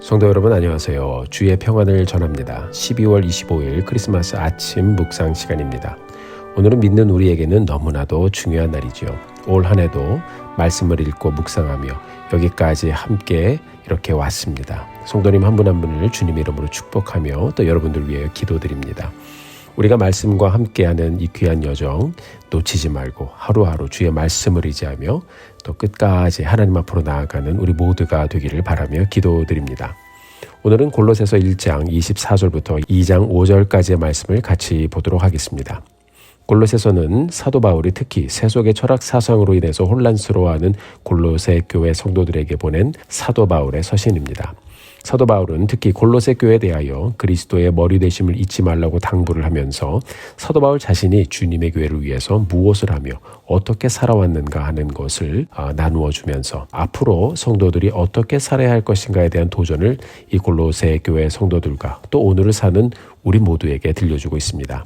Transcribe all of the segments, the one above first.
성도 여러분 안녕하세요. 주의 평안을 전합니다. 12월 25일 크리스마스 아침 묵상 시간입니다. 오늘은 믿는 우리에게는 너무나도 중요한 날이죠. 올 한 해도 말씀을 읽고 묵상하며 여기까지 함께 이렇게 왔습니다. 성도님 한 분 한 분을 주님 이름으로 축복하며 또 여러분들 위해 기도드립니다. 우리가 말씀과 함께하는 이 귀한 여정 놓치지 말고 하루하루 주의 말씀을 의지하며 또 끝까지 하나님 앞으로 나아가는 우리 모두가 되기를 바라며 기도드립니다. 오늘은 골로새서 1장 24절부터 2장 5절까지의 말씀을 같이 보도록 하겠습니다. 골로새서는 사도 바울이 특히 세속의 철학 사상으로 인해서 혼란스러워하는 골로새 교회 성도들에게 보낸 사도 바울의 서신입니다. 사도 바울은 특히 골로새 교회에 대하여 그리스도의 머리 되심을 잊지 말라고 당부를 하면서 사도 바울 자신이 주님의 교회를 위해서 무엇을 하며 어떻게 살아왔는가 하는 것을 나누어 주면서 앞으로 성도들이 어떻게 살아야 할 것인가에 대한 도전을 이 골로새 교회 성도들과 또 오늘을 사는 우리 모두에게 들려주고 있습니다.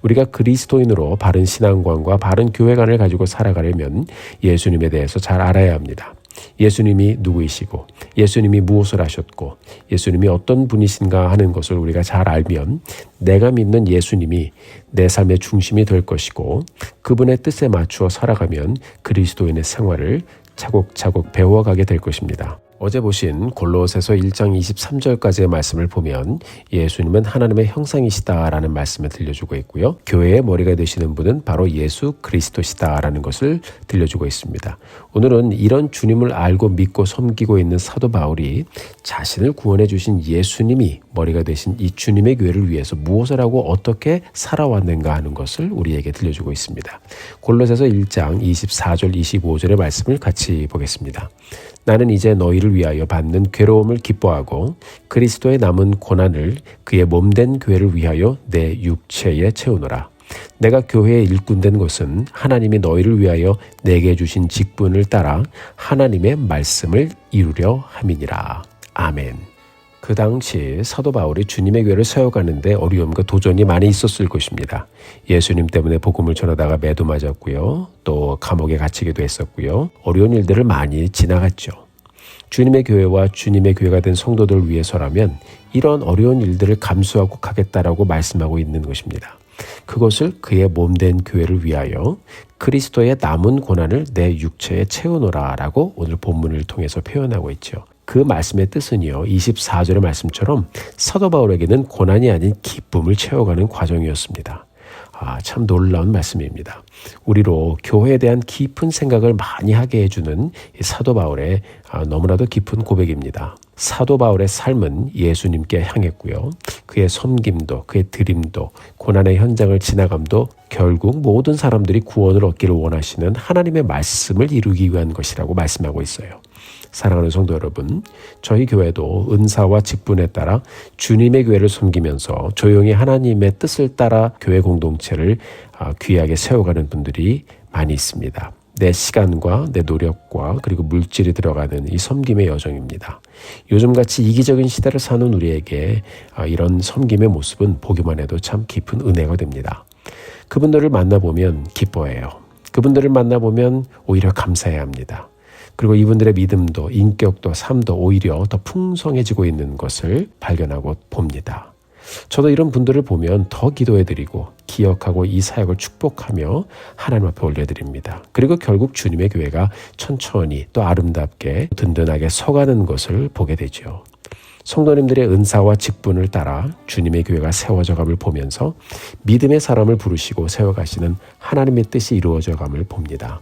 우리가 그리스도인으로 바른 신앙관과 바른 교회관을 가지고 살아가려면 예수님에 대해서 잘 알아야 합니다. 예수님이 누구이시고 예수님이 무엇을 하셨고 예수님이 어떤 분이신가 하는 것을 우리가 잘 알면 내가 믿는 예수님이 내 삶의 중심이 될 것이고 그분의 뜻에 맞추어 살아가면 그리스도인의 생활을 차곡차곡 배워가게 될 것입니다. 어제 보신 골로새서 1장 23절까지의 말씀을 보면 예수님은 하나님의 형상이시다라는 말씀을 들려주고 있고요. 교회의 머리가 되시는 분은 바로 예수 그리스도시다라는 것을 들려주고 있습니다. 오늘은 이런 주님을 알고 믿고 섬기고 있는 사도 바울이 자신을 구원해 주신 예수님이 머리가 되신 이 주님의 교회를 위해서 무엇을 하고 어떻게 살아왔는가 하는 것을 우리에게 들려주고 있습니다. 골로새서 1장 24절 25절의 말씀을 같이 보겠습니다. 나는 이제 너희를 위하여 받는 괴로움을 기뻐하고 그리스도의 남은 고난을 그의 몸된 교회를 위하여 내 육체에 채우노라. 내가 교회의 일꾼 된 것은 하나님이 너희를 위하여 내게 주신 직분을 따라 하나님의 말씀을 이루려 함이니라. 아멘. 그 당시 사도 바울이 주님의 교회를 세워가는데 어려움과 도전이 많이 있었을 것입니다. 예수님 때문에 복음을 전하다가 매도 맞았고요. 또 감옥에 갇히기도 했었고요. 어려운 일들을 많이 지나갔죠. 주님의 교회와 주님의 교회가 된 성도들을 위해서라면 이런 어려운 일들을 감수하고 가겠다라고 말씀하고 있는 것입니다. 그것을 그의 몸된 교회를 위하여 그리스도의 남은 고난을 내 육체에 채우노라 라고 오늘 본문을 통해서 표현하고 있죠. 그 말씀의 뜻은요, 24절의 말씀처럼 사도 바울에게는 고난이 아닌 기쁨을 채워가는 과정이었습니다. 참 놀라운 말씀입니다. 우리로 교회에 대한 깊은 생각을 많이 하게 해주는 이 사도 바울의 너무나도 깊은 고백입니다. 사도 바울의 삶은 예수님께 향했고요. 그의 섬김도, 그의 드림도, 고난의 현장을 지나감도 결국 모든 사람들이 구원을 얻기를 원하시는 하나님의 말씀을 이루기 위한 것이라고 말씀하고 있어요. 사랑하는 성도 여러분, 저희 교회도 은사와 직분에 따라 주님의 교회를 섬기면서 조용히 하나님의 뜻을 따라 교회 공동체를 귀하게 세워가는 분들이 많이 있습니다. 내 시간과 내 노력과 그리고 물질이 들어가는 이 섬김의 여정입니다. 요즘같이 이기적인 시대를 사는 우리에게 이런 섬김의 모습은 보기만 해도 참 깊은 은혜가 됩니다. 그분들을 만나보면 기뻐해요. 그분들을 만나보면 오히려 감사해야 합니다. 그리고 이분들의 믿음도 인격도 삶도 오히려 더 풍성해지고 있는 것을 발견하고 봅니다. 저도 이런 분들을 보면 더 기도해드리고 기억하고 이 사역을 축복하며 하나님 앞에 올려드립니다. 그리고 결국 주님의 교회가 천천히 또 아름답게 든든하게 서가는 것을 보게 되죠. 성도님들의 은사와 직분을 따라 주님의 교회가 세워져감을 보면서 믿음의 사람을 부르시고 세워가시는 하나님의 뜻이 이루어져감을 봅니다.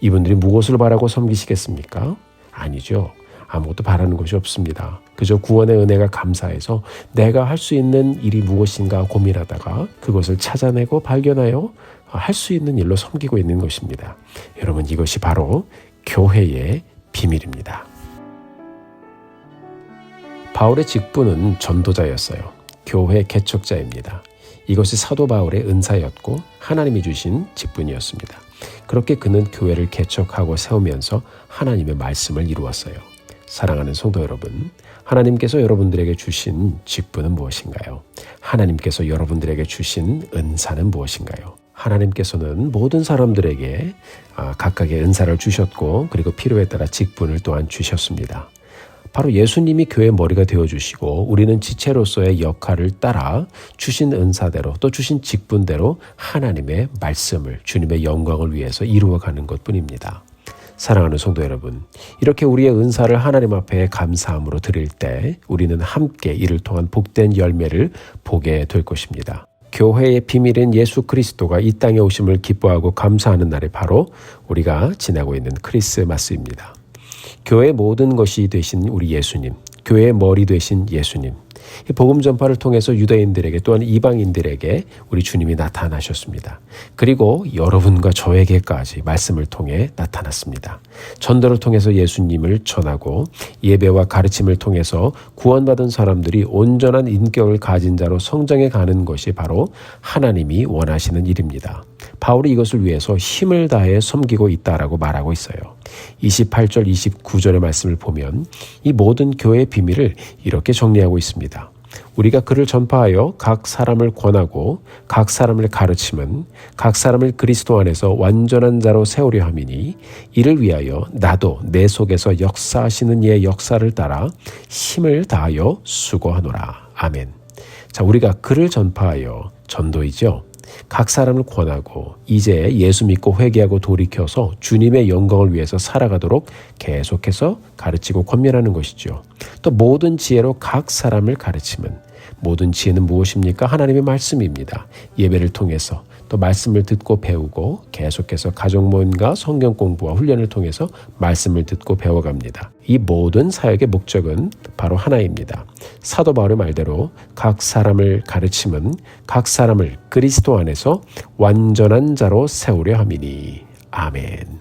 이분들이 무엇을 바라고 섬기시겠습니까? 아니죠. 아무것도 바라는 것이 없습니다. 그저 구원의 은혜가 감사해서 내가 할 수 있는 일이 무엇인가 고민하다가 그것을 찾아내고 발견하여 할 수 있는 일로 섬기고 있는 것입니다. 여러분, 이것이 바로 교회의 비밀입니다. 바울의 직분은 전도자였어요. 교회 개척자입니다. 이것이 사도 바울의 은사였고 하나님이 주신 직분이었습니다. 그렇게 그는 교회를 개척하고 세우면서 하나님의 말씀을 이루었어요. 사랑하는 성도 여러분, 하나님께서 여러분들에게 주신 직분은 무엇인가요? 하나님께서 여러분들에게 주신 은사는 무엇인가요? 하나님께서는 모든 사람들에게 각각의 은사를 주셨고 그리고 필요에 따라 직분을 또한 주셨습니다. 바로 예수님이 교회의 머리가 되어주시고 우리는 지체로서의 역할을 따라 주신 은사대로 또 주신 직분대로 하나님의 말씀을 주님의 영광을 위해서 이루어가는 것뿐입니다. 사랑하는 성도 여러분, 이렇게 우리의 은사를 하나님 앞에 감사함으로 드릴 때 우리는 함께 이를 통한 복된 열매를 보게 될 것입니다. 교회의 비밀인 예수 그리스도가 이 땅에 오심을 기뻐하고 감사하는 날이 바로 우리가 지나고 있는 크리스마스입니다. 교회의 모든 것이 되신 우리 예수님, 교회의 머리 되신 예수님, 이 복음 전파를 통해서 유대인들에게 또한 이방인들에게 우리 주님이 나타나셨습니다. 그리고 여러분과 저에게까지 말씀을 통해 나타났습니다. 전도를 통해서 예수님을 전하고 예배와 가르침을 통해서 구원받은 사람들이 온전한 인격을 가진 자로 성장해 가는 것이 바로 하나님이 원하시는 일입니다. 바울이 이것을 위해서 힘을 다해 섬기고 있다라고 말하고 있어요. 28절 29절의 말씀을 보면 이 모든 교회의 비밀을 이렇게 정리하고 있습니다. 우리가 그를 전파하여 각 사람을 권하고 각 사람을 가르침은 각 사람을 그리스도 안에서 완전한 자로 세우려 함이니 이를 위하여 나도 내 속에서 역사하시는 이의 역사를 따라 힘을 다하여 수고하노라. 아멘. 자, 우리가 그를 전파하여 전도이죠. 각 사람을 권하고 이제 예수 믿고 회개하고 돌이켜서 주님의 영광을 위해서 살아가도록 계속해서 가르치고 권면하는 것이죠. 또 모든 지혜로 각 사람을 가르치면 모든 지혜는 무엇입니까? 하나님의 말씀입니다. 예배를 통해서 또 말씀을 듣고 배우고 계속해서 가족 모임과 성경 공부와 훈련을 통해서 말씀을 듣고 배워갑니다. 이 모든 사역의 목적은 바로 하나입니다. 사도 바울의 말대로 각 사람을 가르침은 각 사람을 그리스도 안에서 완전한 자로 세우려 함이니. 아멘.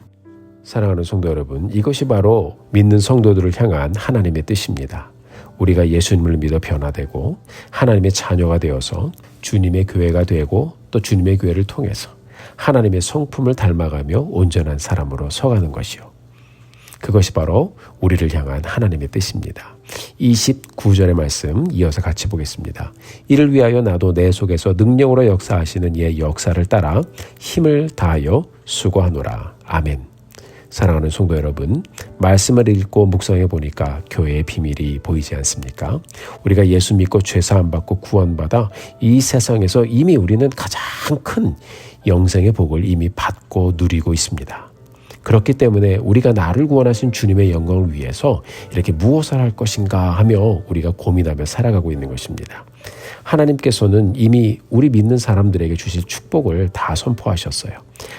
사랑하는 성도 여러분, 이것이 바로 믿는 성도들을 향한 하나님의 뜻입니다. 우리가 예수님을 믿어 변화되고 하나님의 자녀가 되어서 주님의 교회가 되고 또 주님의 교회를 통해서 하나님의 성품을 닮아가며 온전한 사람으로 서가는 것이요. 그것이 바로 우리를 향한 하나님의 뜻입니다. 29절의 말씀 이어서 같이 보겠습니다. 이를 위하여 나도 내 속에서 능력으로 역사하시는 이의 역사를 따라 힘을 다하여 수고하노라. 아멘. 사랑하는 성도 여러분, 말씀을 읽고 묵상해 보니까 교회의 비밀이 보이지 않습니까? 우리가 예수 믿고 죄사함 받고 구원받아 이 세상에서 이미 우리는 가장 큰 영생의 복을 이미 받고 누리고 있습니다. 그렇기 때문에 우리가 나를 구원하신 주님의 영광을 위해서 이렇게 무엇을 할 것인가 하며 우리가 고민하며 살아가고 있는 것입니다. 하나님께서는 이미 우리 믿는 사람들에게 주실 축복을 다 선포하셨어요.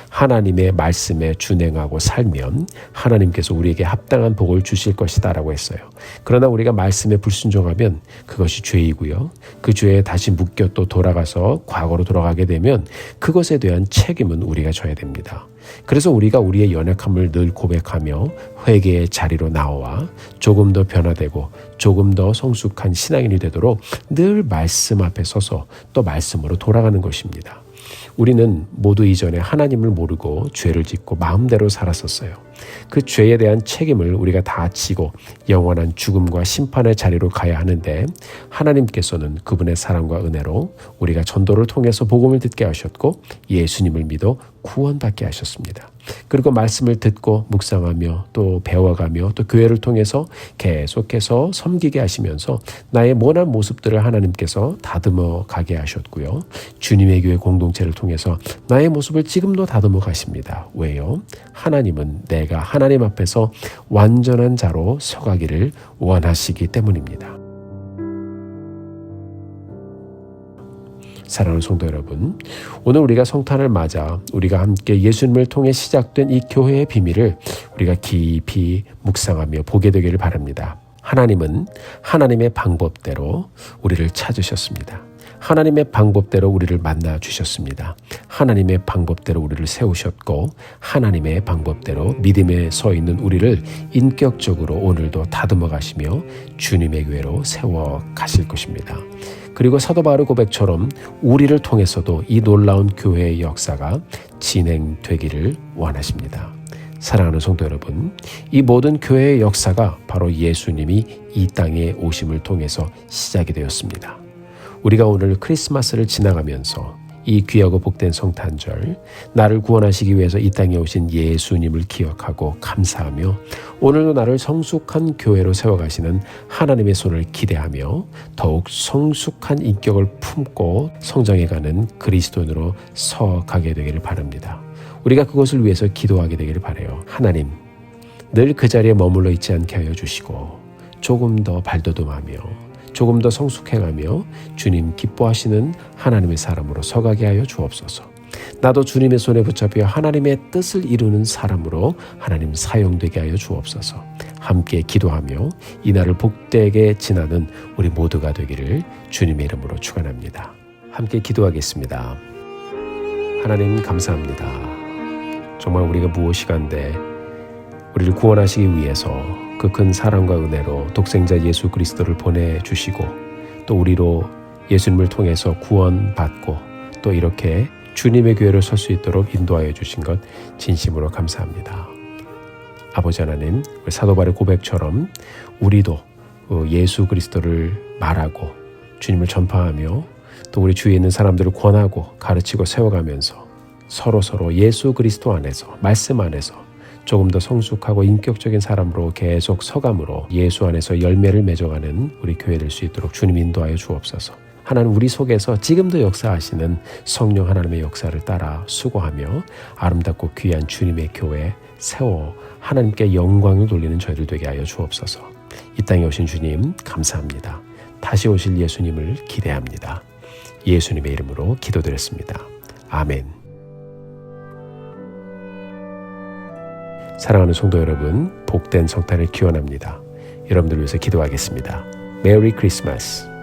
하나님의 말씀에 준행하고 살면 하나님께서 우리에게 합당한 복을 주실 것이다 라고 했어요. 그러나 우리가 말씀에 불순종하면 그것이 죄이고요. 그 죄에 다시 묶여 또 돌아가서 과거로 돌아가게 되면 그것에 대한 책임은 우리가 져야 됩니다. 그래서 우리가 우리의 연약함을 늘 고백하며 회개의 자리로 나와 조금 더 변화되고 조금 더 성숙한 신앙인이 되도록 늘 말씀 앞에 서서 또 말씀으로 돌아가는 것입니다. 우리는 모두 이전에 하나님을 모르고 죄를 짓고 마음대로 살았었어요. 그 죄에 대한 책임을 우리가 다 지고 영원한 죽음과 심판의 자리로 가야 하는데 하나님께서는 그분의 사랑과 은혜로 우리가 전도를 통해서 복음을 듣게 하셨고 예수님을 믿어 구원받게 하셨습니다. 그리고 말씀을 듣고 묵상하며 또 배워가며 또 교회를 통해서 계속해서 섬기게 하시면서 나의 모난 모습들을 하나님께서 다듬어 가게 하셨고요. 주님의 교회 공동체를 통해서 나의 모습을 지금도 다듬어 가십니다. 왜요? 하나님은 내가 하나님 앞에서 완전한 자로 서가기를 원하시기 때문입니다. 사랑하는 성도 여러분, 오늘 우리가 성탄을 맞아 우리가 함께 예수님을 통해 시작된 이 교회의 비밀을 우리가 깊이 묵상하며 보게 되기를 바랍니다. 하나님은 하나님의 방법대로 우리를 찾으셨습니다. 하나님의 방법대로 우리를 만나 주셨습니다. 하나님의 방법대로 우리를 세우셨고 하나님의 방법대로 믿음에 서 있는 우리를 인격적으로 오늘도 다듬어 가시며 주님의 교회로 세워 가실 것입니다. 그리고 사도 바울의 고백처럼 우리를 통해서도 이 놀라운 교회의 역사가 진행되기를 원하십니다. 사랑하는 성도 여러분, 이 모든 교회의 역사가 바로 예수님이 이 땅에 오심을 통해서 시작이 되었습니다. 우리가 오늘 크리스마스를 지나가면서 이 귀하고 복된 성탄절, 나를 구원하시기 위해서 이 땅에 오신 예수님을 기억하고 감사하며 오늘도 나를 성숙한 교회로 세워가시는 하나님의 손을 기대하며 더욱 성숙한 인격을 품고 성장해가는 그리스도인으로 서가게 되기를 바랍니다. 우리가 그것을 위해서 기도하게 되기를 바라요. 하나님, 늘 그 자리에 머물러 있지 않게 하여 주시고 조금 더 발돋움하며 조금 더 성숙해가며 주님 기뻐하시는 하나님의 사람으로 서가게 하여 주옵소서. 나도 주님의 손에 붙잡혀 하나님의 뜻을 이루는 사람으로 하나님 사용되게 하여 주옵소서. 함께 기도하며 이 날을 복되게 지나는 우리 모두가 되기를 주님의 이름으로 축원합니다. 함께 기도하겠습니다. 하나님 감사합니다. 정말 우리가 무엇이간데 우리를 구원하시기 위해서 그 큰 사랑과 은혜로 독생자 예수 그리스도를 보내주시고 또 우리로 예수님을 통해서 구원받고 또 이렇게 주님의 교회를 설 수 있도록 인도하여 주신 것 진심으로 감사합니다. 아버지 하나님, 사도 바울의 고백처럼 우리도 예수 그리스도를 말하고 주님을 전파하며 또 우리 주위에 있는 사람들을 권하고 가르치고 세워가면서 서로 예수 그리스도 안에서 말씀 안에서 조금 더 성숙하고 인격적인 사람으로 계속 서감으로 예수 안에서 열매를 맺어가는 우리 교회 될 수 있도록 주님 인도하여 주옵소서. 하나님 우리 속에서 지금도 역사하시는 성령 하나님의 역사를 따라 수고하며 아름답고 귀한 주님의 교회 세워 하나님께 영광을 돌리는 저희들 되게 하여 주옵소서. 이 땅에 오신 주님 감사합니다. 다시 오실 예수님을 기대합니다. 예수님의 이름으로 기도드렸습니다. 아멘. 사랑하는 성도 여러분, 복된 성탄을 기원합니다. 여러분들 위해서 기도하겠습니다. 메리 크리스마스.